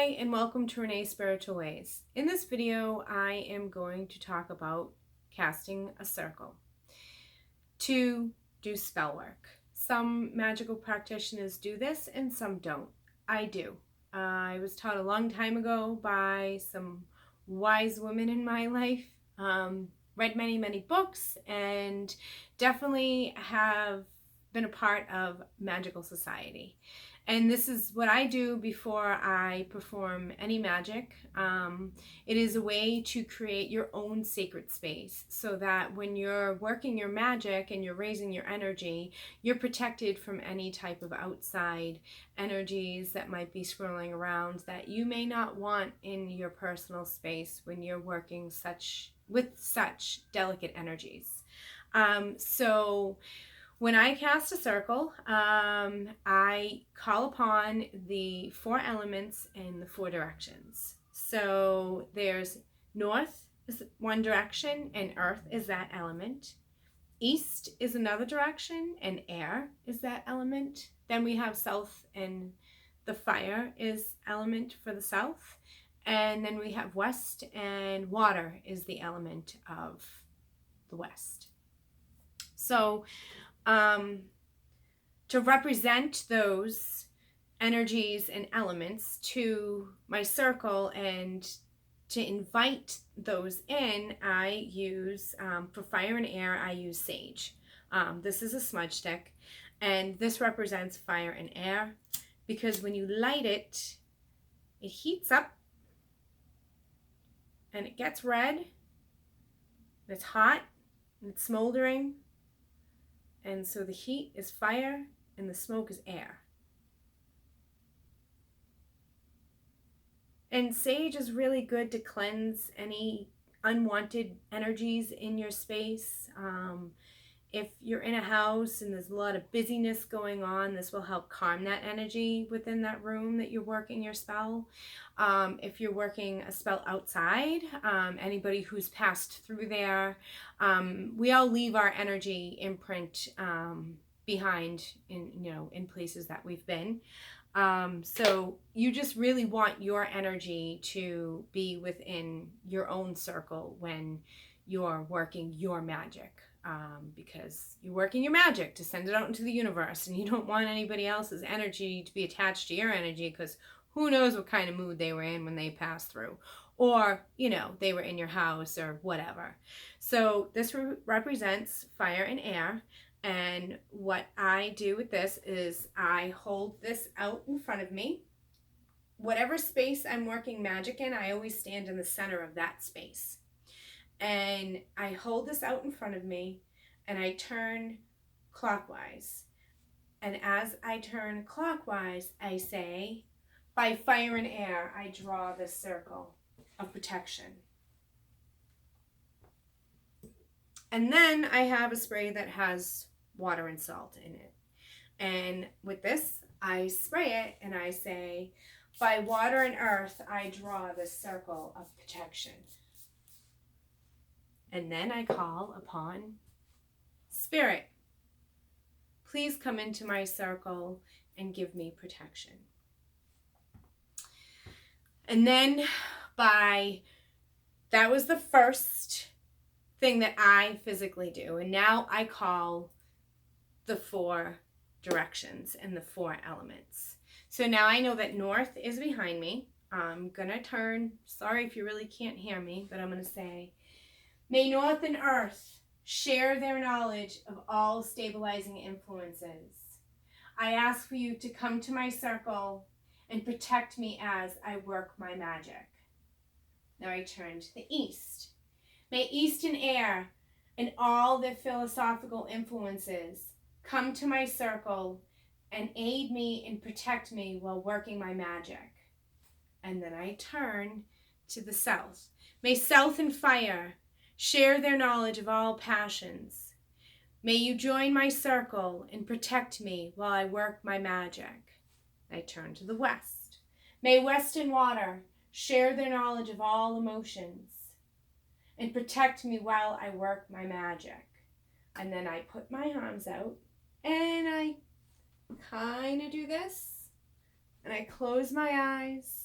Hi, and welcome to Rene's Spiritual Ways. In this video, I am going to talk about casting a circle to do spell work. Some magical practitioners do this and some don't. I do. I was taught a long time ago by some wise women in my life, read many books, and definitely have been a part of magical society. And this is what I do before I perform any magic. It is a way to create your own sacred space so that when you're working your magic and you're raising your energy, you're protected from any type of outside energies that might be swirling around that you may not want in your personal space when you're working with such delicate energies. So when I cast a circle, I call upon the four elements in the four directions. So there's north is one direction and earth is that element. East is another direction and air is that element. Then we have south and the fire is element for the south. And then we have west and water is the element of the west. So to represent those energies and elements to my circle and to invite those in, I use, for fire and air, I use sage. This is a smudge stick, and this represents fire and air because when you light it, it heats up and it gets red, and it's hot, and it's smoldering. And so the heat is fire and the smoke is air. And sage is really good to cleanse any unwanted energies in your space. If you're in a house and there's a lot of busyness going on, this will help calm that energy within that room that you're working your spell. If you're working a spell outside, anybody who's passed through there, we all leave our energy imprint behind in places that we've been. So you just really want your energy to be within your own circle when you're working your magic. Because you're working your magic to send it out into the universe, and you don't want anybody else's energy to be attached to your energy, because who knows what kind of mood they were in when they passed through, or they were in your house or whatever. So this represents fire and air, and what I do with this is I hold this out in front of me. Whatever space I'm working magic in, I always stand in the center of that space. And I hold this out in front of me and I turn clockwise. And as I turn clockwise, I say, by fire and air, I draw this circle of protection. And then I have a spray that has water and salt in it. And with this, I spray it and I say, by water and earth, I draw this circle of protection. And then I call upon Spirit. Please come into my circle and give me protection. And then that was the first thing that I physically do. And now I call the four directions and the four elements. So now I know that north is behind me. I'm going to turn. Sorry if you really can't hear me, but I'm going to say, may north and earth share their knowledge of all stabilizing influences. I ask for you to come to my circle and protect me as I work my magic. Now I turn to the east. May east and air and all their philosophical influences come to my circle and aid me and protect me while working my magic. And then I turn to the south. May south and fire share their knowledge of all passions. May you join my circle and protect me while I work my magic. I turn to the west. May west and water share their knowledge of all emotions and protect me while I work my magic. And then I put my arms out and I kind of do this. And I close my eyes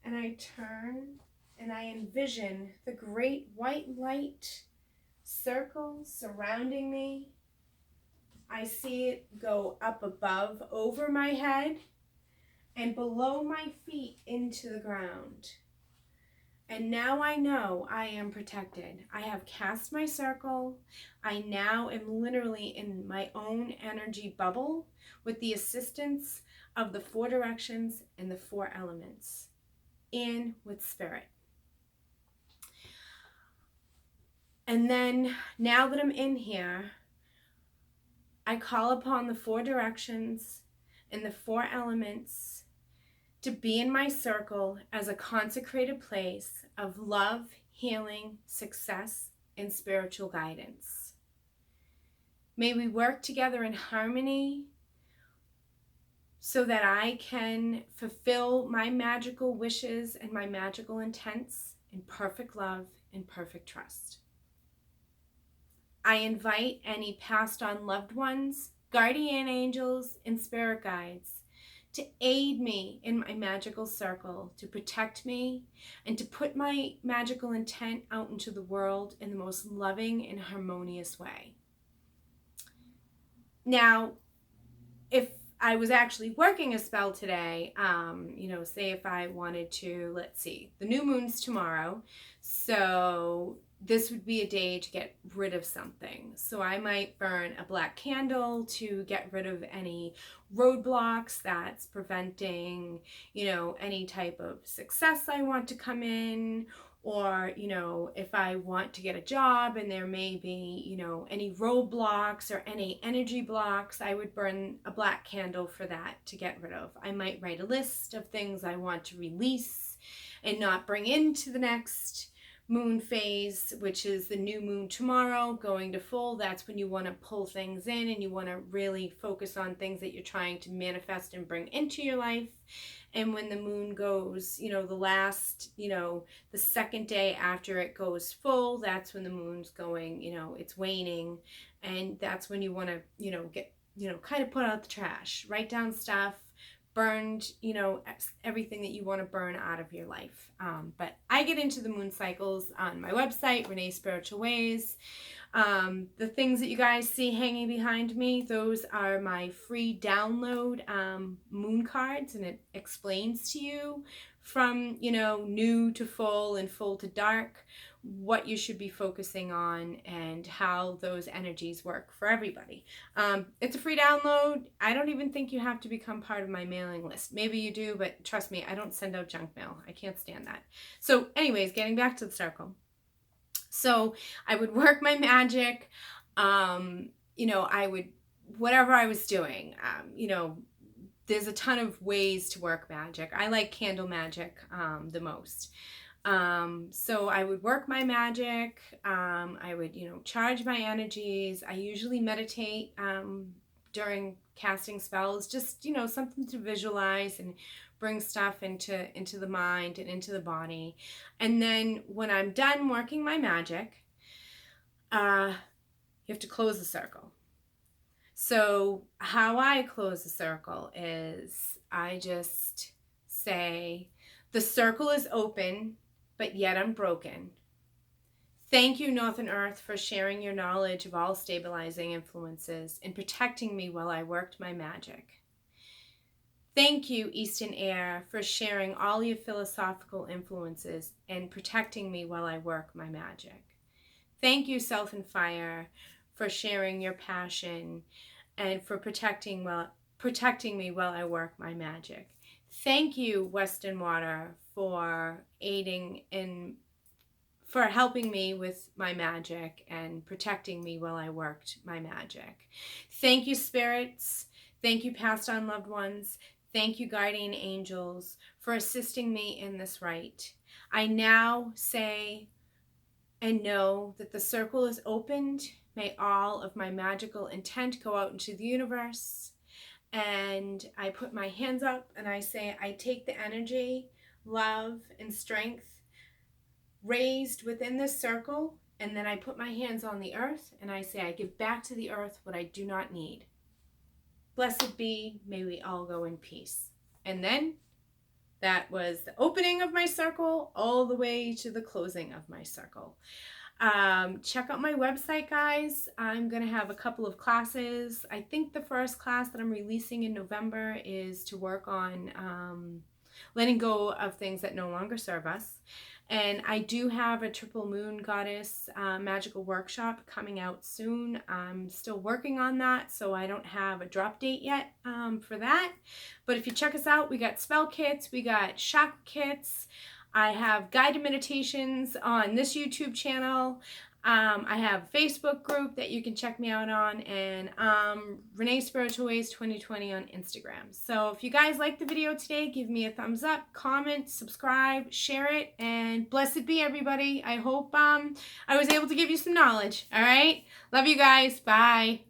and I turn and I envision the great white light circle surrounding me. I see it go up above over my head and below my feet into the ground. And now I know I am protected. I have cast my circle. I now am literally in my own energy bubble with the assistance of the 4 directions and the 4 elements. In with spirit. And then now that I'm in here, I call upon the 4 directions and the 4 elements to be in my circle as a consecrated place of love, healing, success, and spiritual guidance. May we work together in harmony so that I can fulfill my magical wishes and my magical intents in perfect love and perfect trust. I invite any passed on loved ones, guardian angels, and spirit guides to aid me in my magical circle, to protect me, and to put my magical intent out into the world in the most loving and harmonious way. Now, if I was actually working a spell today, say if I wanted to, let's see, the new moon's tomorrow, so this would be a day to get rid of something. So I might burn a black candle to get rid of any roadblocks that's preventing, any type of success I want to come in, or, if I want to get a job and there may be, any roadblocks or any energy blocks, I would burn a black candle for that to get rid of. I might write a list of things I want to release and not bring into the next moon phase, which is the new moon tomorrow going to full. That's when you want to pull things in and you want to really focus on things that you're trying to manifest and bring into your life. And when the moon goes, the last, the second day after it goes full, that's when the moon's going, it's waning. And that's when you want to, get, kind of put out the trash, write down stuff, burned, everything that you want to burn out of your life. But I get into the moon cycles on my website, Rene's Spiritual Ways. The things that you guys see hanging behind me, those are my free download moon cards, and it explains to you from, new to full and full to dark, what you should be focusing on and how those energies work for everybody. It's a free download. I don't even think you have to become part of my mailing list. Maybe you do, but trust me, I don't send out junk mail. I can't stand that. So anyways, getting back to the circle. So I would work my magic, I would, whatever I was doing, there's a ton of ways to work magic. I like candle magic the most. So I would work my magic, I would, charge my energies. I usually meditate during casting spells, just, something to visualize and bring stuff into the mind and into the body. And then when I'm done working my magic, you have to close the circle. So how I close the circle is I just say, the circle is open, but yet unbroken. Thank you, Northern Earth, for sharing your knowledge of all stabilizing influences and protecting me while I worked my magic. Thank you, Eastern Air, for sharing all your philosophical influences and protecting me while I work my magic. Thank you, South and Fire, for sharing your passion and for protecting me while I work my magic. Thank you, Western Water, for aiding in, for helping me with my magic and protecting me while I worked my magic. Thank you, spirits. Thank you, passed on loved ones. Thank you, guardian angels, for assisting me in this rite. I now say and know that the circle is opened. May all of my magical intent go out into the universe. And I put my hands up and I say, I take the energy, love, and strength raised within this circle, and then I put my hands on the earth and I say, I give back to the earth what I do not need. Blessed be, may we all go in peace. And then That was the opening of my circle all the way to the closing of my circle. Check out my website, guys. I'm going to have a couple of classes. I think the first class that I'm releasing in November is to work on letting go of things that no longer serve us. And I do have a triple moon goddess magical workshop coming out soon. I'm still working on that, so I don't have a drop date yet for that. But if you check us out, we got spell kits, we got chakra kits. I have guided meditations on this YouTube channel. I have a Facebook group that you can check me out on, and Rene's Spiritual Ways 2020 on Instagram. So if you guys like the video today, give me a thumbs up, comment, subscribe, share it, and blessed be everybody. I hope I was able to give you some knowledge. All right? Love you guys. Bye.